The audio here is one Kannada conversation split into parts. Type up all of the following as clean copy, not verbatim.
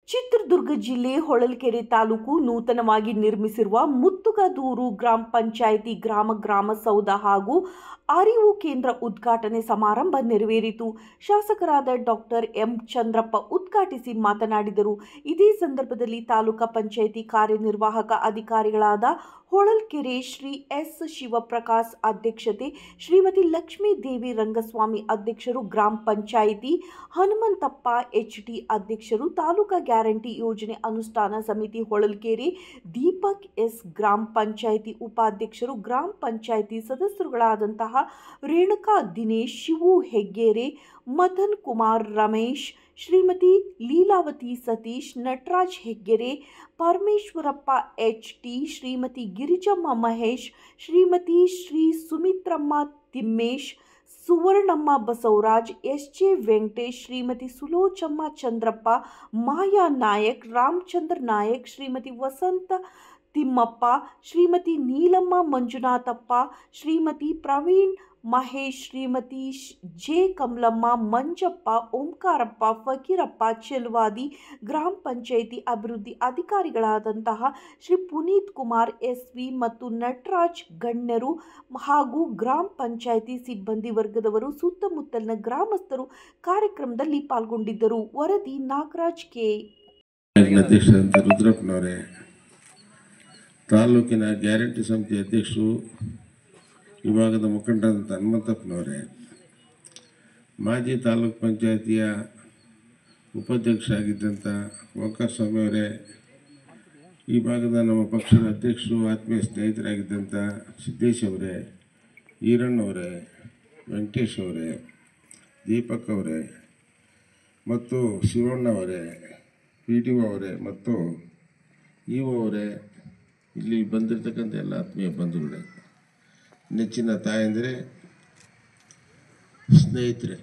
ಚಿತ್ರದುರ್ಗ ಜಿಲ್ಲೆ ಹೊಳಲ್ಕೆರೆ ತಾಲೂಕು ನೂತನವಾಗಿ ನಿರ್ಮಿಸಿರುವ ಮುತ್ತುಗದೂರು ಗ್ರಾಮ ಪಂಚಾಯಿತಿ ಗ್ರಾಮ ಸೌಧ ಹಾಗೂ ಅರಿವು ಕೇಂದ್ರ ಉದ್ಘಾಟನೆ ಸಮಾರಂಭ ನೆರವೇರಿತು. ಶಾಸಕರಾದ ಡಾಕ್ಟರ್ ಎಂ ಚಂದ್ರಪ್ಪ ಉದ್ಘಾಟಿಸಿ ಮಾತನಾಡಿದರು. ಇದೇ ಸಂದರ್ಭದಲ್ಲಿ ತಾಲೂಕಾ ಪಂಚಾಯಿತಿ ಕಾರ್ಯನಿರ್ವಾಹಕ ಅಧಿಕಾರಿಗಳಾದ ಹೊಳಲ್ಕೆರೆ ಶ್ರೀ ಎಸ್ ಶಿವಪ್ರಕಾಶ್ ಅಧ್ಯಕ್ಷತೆ, ಶ್ರೀಮತಿ ಲಕ್ಷ್ಮೀ ದೇವಿ ರಂಗಸ್ವಾಮಿ ಅಧ್ಯಕ್ಷರು, ಗ್ರಾಮ ಪಂಚಾಯಿತಿ ಹನುಮಂತಪ್ಪ ಎಚ್ಟಿ ಅಧ್ಯಕ್ಷರು, ತಾಲೂಕಾ ಗ್ಯಾರಂಟಿ ಯೋಜನೆ ಅನುಷ್ಠಾನ ಸಮಿತಿ ಹೊಳಲ್ಕೆರೆ ದೀಪಕ್ ಎಸ್, ಗ್ರಾಮ ಪಂಚಾಯಿತಿ ಉಪಾಧ್ಯಕ್ಷರು, ಗ್ರಾಮ ಪಂಚಾಯಿತಿ ಸದಸ್ಯರುಗಳಾದಂತಹ ರೇಣುಕಾ ದಿನೇಶ್, ಶಿವು ಹೆಗ್ಗೇರೆ, ಮದನ್ ಕುಮಾರ್ ರಮೇಶ್, ಶ್ರೀಮತಿ ಲೀಲಾವತಿ ಸತೀಶ್, ನಟರಾಜ್ ಹೆಗ್ಗೆರೆ, ಪರಮೇಶ್ವರಪ್ಪ ಎಚ್ಟಿ, ಶ್ರೀಮತಿ ಗಿರಿಜಮ್ಮ ಮಹೇಶ್, ಶ್ರೀಮತಿ ಶ್ರೀ ಸುಮಿತ್ರಮ್ಮ ತಿಮ್ಮೇಶ್, ಸುವರ್ಣಮ್ಮ ಬಸವರಾಜ್, ಎಸ್.ಜೆ. ವೆಂಕಟೇಶ್, ಶ್ರೀಮತಿ ಸುಲೋಚಮ್ಮ ಚಂದ್ರಪ್ಪ, ಮಾಯಾ ನಾಯಕ್, ರಾಮಚಂದ್ರ ನಾಯಕ್, ಶ್ರೀಮತಿ ವಸಂತ ತಿಮ್ಮಪ್ಪ, ಶ್ರೀಮತಿ ನೀಲಮ್ಮ ಮಂಜುನಾಥಪ್ಪ, ಶ್ರೀಮತಿ ಪ್ರವೀಣ್ ಮಹೇಶ್, ಶ್ರೀಮತಿ ಜೆ ಕಮಲಮ್ಮ, ಮಂಜಪ್ಪ, ಓಂಕಾರಪ್ಪ, ಫಕೀರಪ್ಪ, ಚೆಲುವಾದಿ, ಗ್ರಾಮ ಪಂಚಾಯಿತಿ ಅಭಿವೃದ್ಧಿ ಅಧಿಕಾರಿಗಳಾದಂತಹ ಶ್ರೀ ಪುನೀತ್ ಕುಮಾರ್ ಎಸ್ವಿ ಮತ್ತು ನಟರಾಜ್ ಗಣ್ಯರು ಹಾಗೂ ಗ್ರಾಮ ಪಂಚಾಯಿತಿ ಸಿಬ್ಬಂದಿ ವರ್ಗದವರು, ಸುತ್ತಮುತ್ತಲಿನ ಗ್ರಾಮಸ್ಥರು ಕಾರ್ಯಕ್ರಮದಲ್ಲಿ ಪಾಲ್ಗೊಂಡಿದ್ದರು. ವರದಿ ನಾಗರಾಜ್ ಕೆ. ರುದ್ರಪ್ಪನವರೇ, ತಾಲೂಕಿನ ಗ್ಯಾರಂಟಿ ಸಮಿತಿ ಅಧ್ಯಕ್ಷರು, ವಿಭಾಗದ ಮುಖಂಡರಾದಂಥ ಹನುಮಂತಪ್ಪನವರೇ, ಮಾಜಿ ತಾಲೂಕು ಪಂಚಾಯಿತಿಯ ಉಪಾಧ್ಯಕ್ಷರಾಗಿದ್ದಂಥ ಓಂಕಾರ ಸ್ವಾಮಿಯವರೇ, ಈ ಭಾಗದ ನಮ್ಮ ಪಕ್ಷದ ಅಧ್ಯಕ್ಷರು, ಆತ್ಮೀಯ ಸ್ನೇಹಿತರಾಗಿದ್ದಂಥ ಸಿದ್ದೇಶ್ ಅವರೇ, ಈರಣ್ಣವರೇ, ವೆಂಕಟೇಶ್ ಅವರೇ, ದೀಪಕ್ ಅವರೇ ಮತ್ತು ಶಿವಣ್ಣವರೇ, PDO ಅವರೇ ಮತ್ತು ಇಒ ಅವರೇ, ಇಲ್ಲಿ ಬಂದಿರತಕ್ಕಂಥ ಎಲ್ಲ ಆತ್ಮೀಯ ಬಂಧುಗಳೇ, ನೆಚ್ಚಿನ ತಾಯಂದಿರೇ, ಸ್ನೇಹಿತರೆ,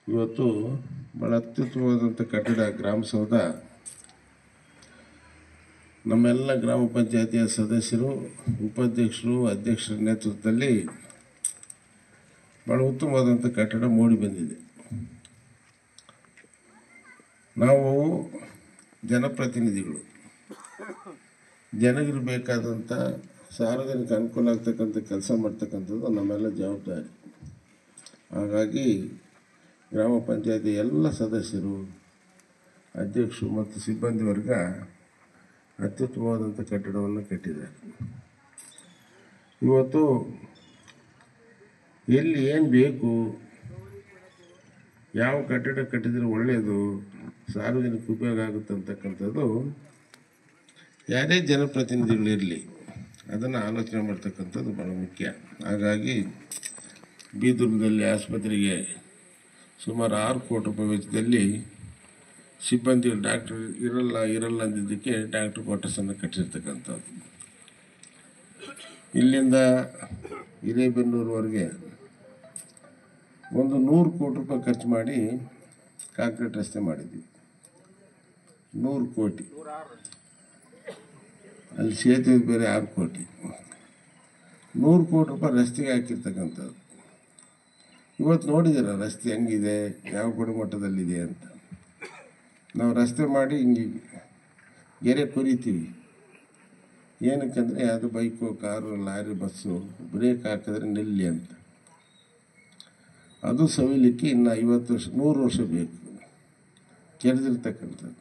ಇವತ್ತು ಭಾಳ ಅತ್ಯುತ್ತಮವಾದಂಥ ಕಟ್ಟಡ ಗ್ರಾಮಸೌಧ ನಮ್ಮೆಲ್ಲ ಗ್ರಾಮ ಪಂಚಾಯಿತಿಯ ಸದಸ್ಯರು, ಉಪಾಧ್ಯಕ್ಷರು, ಅಧ್ಯಕ್ಷರ ನೇತೃತ್ವದಲ್ಲಿ ಭಾಳ ಉತ್ತಮವಾದಂಥ ಕಟ್ಟಡ ಮೂಡಿ ಬಂದಿದೆ. ನಾವು ಜನಪ್ರತಿನಿಧಿಗಳು, ಜನರಿಗೆ ಬೇಕಾದಂಥ ಸಾರ್ವಜನಿಕ ಅನುಕೂಲ ಆಗ್ತಕ್ಕಂಥ ಕೆಲಸ ಮಾಡ್ತಕ್ಕಂಥದ್ದು ನಮ್ಮೆಲ್ಲ ಜವಾಬ್ದಾರಿ. ಹಾಗಾಗಿ ಗ್ರಾಮ ಪಂಚಾಯತಿ ಎಲ್ಲ ಸದಸ್ಯರು, ಅಧ್ಯಕ್ಷರು ಮತ್ತು ಸಿಬ್ಬಂದಿ ವರ್ಗ ಅತ್ಯುತ್ತಮವಾದಂಥ ಕಟ್ಟಡವನ್ನು ಕಟ್ಟಿದ್ದಾರೆ. ಇವತ್ತು ಎಲ್ಲಿ ಏನು ಬೇಕು, ಯಾವ ಕಟ್ಟಡ ಕಟ್ಟಿದರೆ ಒಳ್ಳೆಯದು, ಸಾರ್ವಜನಿಕ ಉಪಯೋಗ ಆಗುತ್ತೆ ಅಂತಕ್ಕಂಥದ್ದು ಯಾರೇ ಜನಪ್ರತಿನಿಧಿಗಳಿರಲಿ ಅದನ್ನು ಆಲೋಚನೆ ಮಾಡ್ತಕ್ಕಂಥದ್ದು ಭಾಳ ಮುಖ್ಯ. ಹಾಗಾಗಿ ಬೀದೂರಿನಲ್ಲಿ ಆಸ್ಪತ್ರೆಗೆ ಸುಮಾರು 6 ಕೋಟಿ ರೂಪಾಯಿ ವೆಚ್ಚದಲ್ಲಿ ಸಿಬ್ಬಂದಿಗಳು ಡಾಕ್ಟರ್ ಇರಲ್ಲ ಅಂದಿದ್ದಕ್ಕೆ ಡಾಕ್ಟರ್ ಕ್ವಾರ್ಟರ್ಸನ್ನು ಕಟ್ಟಿರ್ತಕ್ಕಂಥದ್ದು. ಇಲ್ಲಿಂದ ಹಿರೇಬೆನ್ನೂರುವರೆಗೆ ಒಂದು 100 ಕೋಟಿ ರೂಪಾಯಿ ಖರ್ಚು ಮಾಡಿ ಕಾಂಕ್ರೀಟ್ ರಸ್ತೆ ಮಾಡಿದ್ವಿ. 100 ಕೋಟಿ, ಅಲ್ಲಿ ಸೇತುವೆ ಬೇರೆ 6 ಕೋಟಿ, 100 ಕೋಟಿ ರೂಪಾಯಿ ರಸ್ತೆಗೆ ಹಾಕಿರ್ತಕ್ಕಂಥದ್ದು. ಇವತ್ತು ನೋಡಿದ್ದೀರ ರಸ್ತೆ ಹೆಂಗಿದೆ, ಯಾವ ಗುಣಮಟ್ಟದಲ್ಲಿದೆ ಅಂತ. ನಾವು ರಸ್ತೆ ಮಾಡಿ ಹಿಂಗೆ ಗೆರೆ ಕೊರಿತೀವಿ, ಏನಕ್ಕಂದರೆ ಅದು bike, car, lorry, bus brake ಹಾಕಿದ್ರೆ ನಿಲ್ಲಿ ಅಂತ. ಅದು ಸವಿಲಿಕ್ಕೆ ಇನ್ನು 50 ವರ್ಷ 100 ವರ್ಷ ಬೇಕು ಕೆರೆದಿರ್ತಕ್ಕಂಥದ್ದು.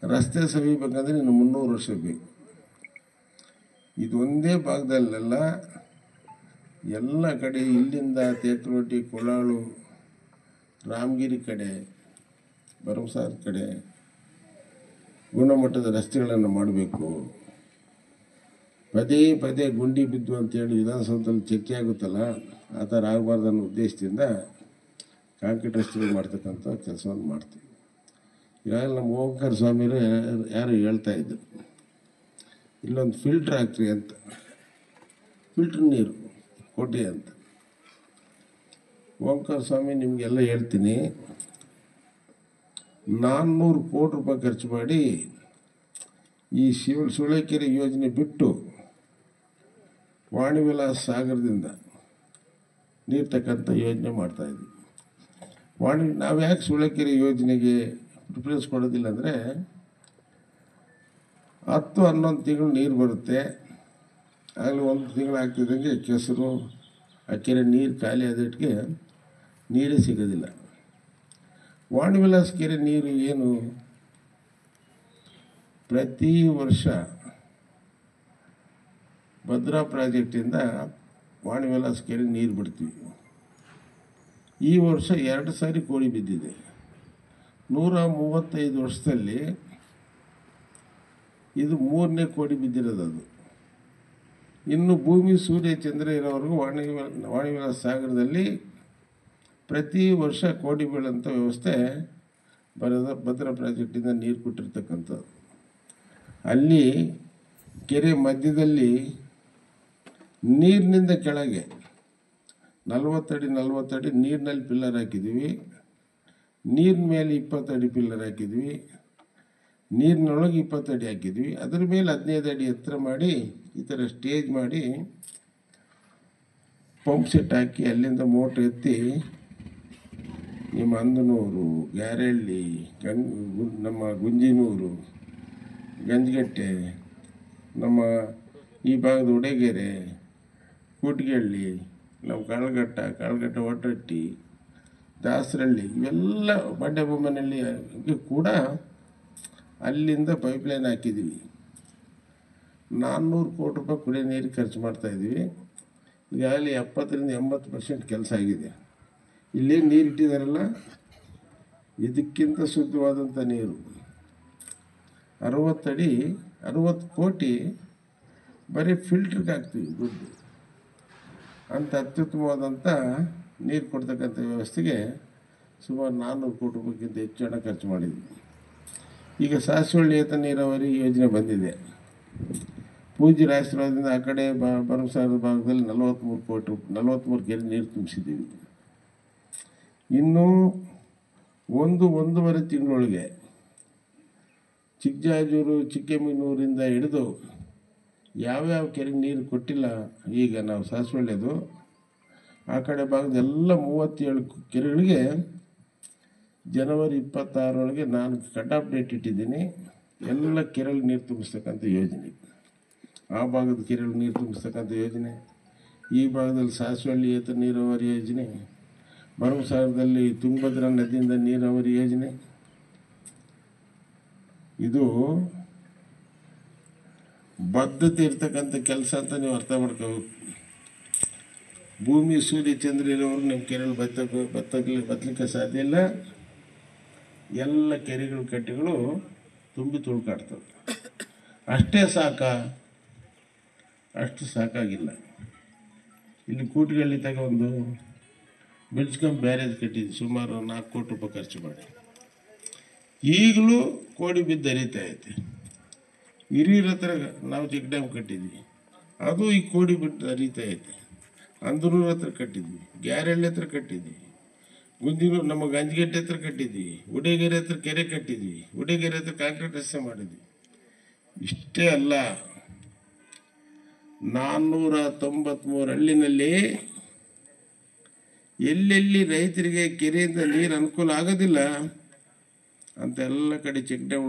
ರಸ್ತೆ ಸವಿಬೇಕಂದ್ರೆ ಇನ್ನು 300 ವರ್ಷ ಬೇಕು. ಇದು ಒಂದೇ ಭಾಗದಲ್ಲೆಲ್ಲ, ಎಲ್ಲ ಕಡೆ ಇಲ್ಲಿಂದ ತೇತ್ರೊಟ್ಟಿ, ಕೊಳಾಳು, ರಾಮಗಿರಿ ಕಡೆ, ಭರಮಸಾರ ಕಡೆ ಗುಣಮಟ್ಟದ ರಸ್ತೆಗಳನ್ನು ಮಾಡಬೇಕು. ಪದೇ ಪದೇ ಗುಂಡಿ ಬಿದ್ದು ಅಂತೇಳಿ ವಿಧಾನಸೌಧದಲ್ಲಿ ಚರ್ಚೆ ಆಗುತ್ತಲ್ಲ, ಆ ಥರ ಆಗಬಾರ್ದು ಅನ್ನೋ ಉದ್ದೇಶದಿಂದ ಕಾಂಕ್ರೀಟ್ ರಸ್ತೆಗಳು ಮಾಡ್ತಕ್ಕಂಥ ಕೆಲಸವನ್ನು ಮಾಡ್ತೀವಿ. ಈಗಾಗಲೇ ನಮ್ಮ ಓಂಕಾರ ಸ್ವಾಮಿಯರು ಯಾರು ಹೇಳ್ತಾಯಿದ್ರು, ಇಲ್ಲೊಂದು ಫಿಲ್ಟ್ರ್ ಹಾಕ್ರಿ ಅಂತ, ಫಿಲ್ಟ್ರ್ ನೀರು ಕೊಡಿ ಅಂತ. ಓಂಕಾರ ಸ್ವಾಮಿ ನಿಮಗೆಲ್ಲ ಹೇಳ್ತೀನಿ, 400 ಕೋಟಿ ರೂಪಾಯಿ ಖರ್ಚು ಮಾಡಿ ಈ ಸುಳಕೆರೆ ಯೋಜನೆ ಬಿಟ್ಟು ವಾಣಿವಿಲಾಸ ಸಾಗರದಿಂದ ನೀರು ತಕ್ಕಂಥ ಯೋಜನೆ ಮಾಡ್ತಾಯಿದ್ವಿ. ನಾವು ಯಾಕೆ ಸೂಳೆಕೆರೆ ಯೋಜನೆಗೆ ಪ್ರಿಫರೆನ್ಸ್ ಕೊಡೋದಿಲ್ಲ ಅಂದರೆ 10-11 ತಿಂಗಳು ನೀರು ಬರುತ್ತೆ. ಆಗಲೂ 1 ತಿಂಗಳು ಆಗ್ತಿದ್ದಂಗೆ ಕೆಸರು ಆ ಕೆರೆ ನೀರು ಖಾಲಿ ಆದಟ್ಟಿಗೆ ನೀರೇ ಸಿಗೋದಿಲ್ಲ. ವಾಣಿವಿಲಾಸ ಕೆರೆ ನೀರು ಏನು ಪ್ರತಿ ವರ್ಷ ಭದ್ರಾ ಪ್ರಾಜೆಕ್ಟಿಂದ ವಾಣಿವಿಲಾಸ ಕೆರೆ ನೀರು ಬಿಡ್ತೀವಿ. ಈ ವರ್ಷ 2 ಸಾರಿ ಕೋಡಿ ಬಿದ್ದಿದೆ. 135 ವರ್ಷದಲ್ಲಿ ಇದು 3ನೇ ಕೋಡಿ ಬಿದ್ದಿರೋದು. ಅದು ಇನ್ನು ಭೂಮಿ ಸೂರ್ಯ ಚಂದ್ರ ಇರೋವರೆಗೂ ವಾಣಿವಿಲಾಸ ಸಾಗರದಲ್ಲಿ ಪ್ರತಿ ವರ್ಷ ಕೋಡಿ ಬೀಳೋಂಥ ವ್ಯವಸ್ಥೆ ಭದ್ರಾ ಪ್ರಾಜೆಕ್ಟಿಂದ ನೀರು ಕೊಟ್ಟಿರ್ತಕ್ಕಂಥದ್ದು. ಅಲ್ಲಿ ಕೆರೆ ಮಧ್ಯದಲ್ಲಿ ನೀರಿನಿಂದ ಕೆಳಗೆ 40 ಅಡಿ ನೀರಿನಲ್ಲಿ ಪಿಲ್ಲರ್ ಹಾಕಿದ್ವಿ. ನೀರಿನ ಮೇಲೆ 20 ಅಡಿ ಪಿಲ್ಲರ್ ಹಾಕಿದ್ವಿ. ನೀರಿನೊಳಗೆ 20 ಅಡಿ ಹಾಕಿದ್ವಿ. ಅದ್ರ ಮೇಲೆ 15 ಅಡಿ ಎತ್ತರ ಮಾಡಿ ಈ ಥರ ಸ್ಟೇಜ್ ಮಾಡಿ ಪಂಪ್ ಸೆಟ್ ಹಾಕಿ ಅಲ್ಲಿಂದ ಮೋಟ್ರ್ ಎತ್ತಿ ನಿಮ್ಮ ಅಂದನೂರು, ಗ್ಯಾರಹಳ್ಳಿ, ನಮ್ಮ ಗುಂಜಿನೂರು, ಗಂಜಗಟ್ಟೆ, ನಮ್ಮ ಈ ಭಾಗದ ಉಡೇಗೆರೆ, ಕೂಟ್ಗಳ್ಳಿ, ನಮ್ಮ ಕಾಳಗಟ್ಟ ಒಟ್ಟಟ್ಟಿ, ದಾಸರಳ್ಳಿ ಇವೆಲ್ಲ ಬಂಡೆಬೊಮ್ಮನಹಳ್ಳಿ ಕೂಡ ಅಲ್ಲಿಂದ ಪೈಪ್ಲೈನ್ ಹಾಕಿದ್ವಿ. 400 ಕೋಟಿ ರೂಪಾಯಿ ಕುಡಿಯೋ ನೀರು ಖರ್ಚು ಮಾಡ್ತಾಯಿದ್ವಿ. ಈಗಾಗಲೇ 70-80% ಕೆಲಸ ಆಗಿದೆ. ಇಲ್ಲೇ ನೀರು ಇಟ್ಟಿದ್ದಾರಲ್ಲ, ಇದಕ್ಕಿಂತ ಶುದ್ಧವಾದಂಥ ನೀರು 60 ಕೋಟಿ ಬರೀ ಫಿಲ್ಟ್ರಿಗೆ ಹಾಕ್ತೀವಿ ದುಡ್ಡು. ಅಂಥ ಅತ್ಯುತ್ತಮವಾದಂಥ ನೀರು ಕೊಡ್ತಕ್ಕಂಥ ವ್ಯವಸ್ಥೆಗೆ ಸುಮಾರು 400 ಕೋಟಿ ರೂಪಾಯಿಗಿಂತ ಹೆಚ್ಚು ಹಣ ಖರ್ಚು ಮಾಡಿದ್ವಿ. ಈಗ ಸಾಸಿವಳ್ಳಿ ಏತ ನೀರಾವರಿ ಯೋಜನೆ ಬಂದಿದೆ. ಪೂಜ್ಯರ ಆಶೀರ್ವಾದದಿಂದ ಆ ಕಡೆ ಭರಮಸಾಗರದ ಭಾಗದಲ್ಲಿ 43 ಕೆರೆ ನೀರು ತುಂಬಿಸಿದ್ದೀವಿ. ಇನ್ನೂ 1-1.5 ತಿಂಗಳೊಳಗೆ ಚಿಕ್ಕಜಾಜೂರು, ಚಿಕ್ಕಮಗಳೂರಿಂದ ಹಿಡಿದು ಯಾವ್ಯಾವ ಕೆರೆಗೆ ನೀರು ಕೊಟ್ಟಿಲ್ಲ, ಈಗ ನಾವು ಸಾಸಿವಳ್ಳಿದು ಆ ಕಡೆ ಭಾಗದ ಎಲ್ಲ 37 ಕೆರೆಗಳಿಗೆ ಜನವರಿ 26 ನಾನು ಕಟ್ ಆಫ್ ಡೇಟ್ ಇಟ್ಟಿದ್ದೀನಿ. ಎಲ್ಲ ಕೆರೆಗಳಿಗೆ ನೀರು ತುಂಬಿಸ್ತಕ್ಕಂಥ ಯೋಜನೆ, ಆ ಭಾಗದ ಕೆರೆಗಳಿಗೆ ನೀರು ತುಂಬಿಸ್ತಕ್ಕಂಥ ಯೋಜನೆ, ಈ ಭಾಗದಲ್ಲಿ ಸಾಸಿವಳ್ಳಿ ಏತ ನೀರಾವರಿ ಯೋಜನೆ, ಭರಮಸಾಗರದಲ್ಲಿ ತುಂಗಭದ್ರಾ ನದಿಯಿಂದ ನೀರಾವರಿ ಯೋಜನೆ. ಇದು ಬದ್ಧತೆ ಇರ್ತಕ್ಕಂಥ ಕೆಲಸ ಅಂತ ನೀವು ಅರ್ಥ ಮಾಡ್ಕೋಬೇಕು. ಭೂಮಿ ಸೂರ್ಯ ಚಂದ್ರ ಇರೋವ್ರಿಗೆ ನಿಮ್ಮ ಕೆರೆಗಳು ಬತ್ತಲಿಕ್ಕೆ ಸಾಧ್ಯ ಇಲ್ಲ. ಎಲ್ಲ ಕೆರೆಗಳು ಕಟ್ಟೆಗಳು ತುಂಬಿ ತುಳ್ಕಾಡ್ತವೆ. ಅಷ್ಟೇ ಅಷ್ಟು ಸಾಕಾಗಿಲ್ಲ. ಇಲ್ಲಿ ಕೂಟ್ಗಳ್ಳಿ ತಗೊಂಡು ಬಿಡ್ಸ್ಕೊಂಡು ಬ್ಯಾರೇಜ್ ಕಟ್ಟಿದ್ವಿ, ಸುಮಾರು 4 ಕೋಟಿ ರೂಪಾಯಿ ಖರ್ಚು ಮಾಡಿ. ಈಗಲೂ ಕೋಡಿ ಬಿದ್ದು ಹರಿತಾ ಐತೆ. ಹಿರಿಯರ ಹತ್ರ ನಾವು ಚೆಕ್ ಡ್ಯಾಮ್ ಕಟ್ಟಿದ್ವಿ, ಅದು ಈ ಕೋಡಿ ಬಿಟ್ಟು ಹರಿತಾ ಐತೆ. ಅಂದನೂರು ಹತ್ರ ಕಟ್ಟಿದ್ವಿ, ಗ್ಯಾರಹಳ್ಳಿ ಹತ್ರ ಕಟ್ಟಿದ್ವಿ, ಗುಂಜಿನೂರು ನಮ್ಮ ಗಂಜಗಟ್ಟೆ ಹತ್ರ ಕಟ್ಟಿದ್ವಿ, ಉಡೇಗೆರೆ ಹತ್ರ ಕೆರೆ ಕಟ್ಟಿದ್ವಿ, ಉಡೇಗೆರೆ ಹತ್ರ ಕಾಂಕ್ರೀಟ್ ರಸ್ತೆ ಮಾಡಿದ್ವಿ. ಇಷ್ಟೇ ಅಲ್ಲ, 493 ಹಳ್ಳಿನಲ್ಲಿ ಎಲ್ಲೆಲ್ಲಿ ರೈತರಿಗೆ ಕೆರೆಯಿಂದ ನೀರು ಅನುಕೂಲ ಆಗೋದಿಲ್ಲ ಅಂತ ಎಲ್ಲ ಕಡೆ ಚೆಕ್ ಡ್ಯಾಮ್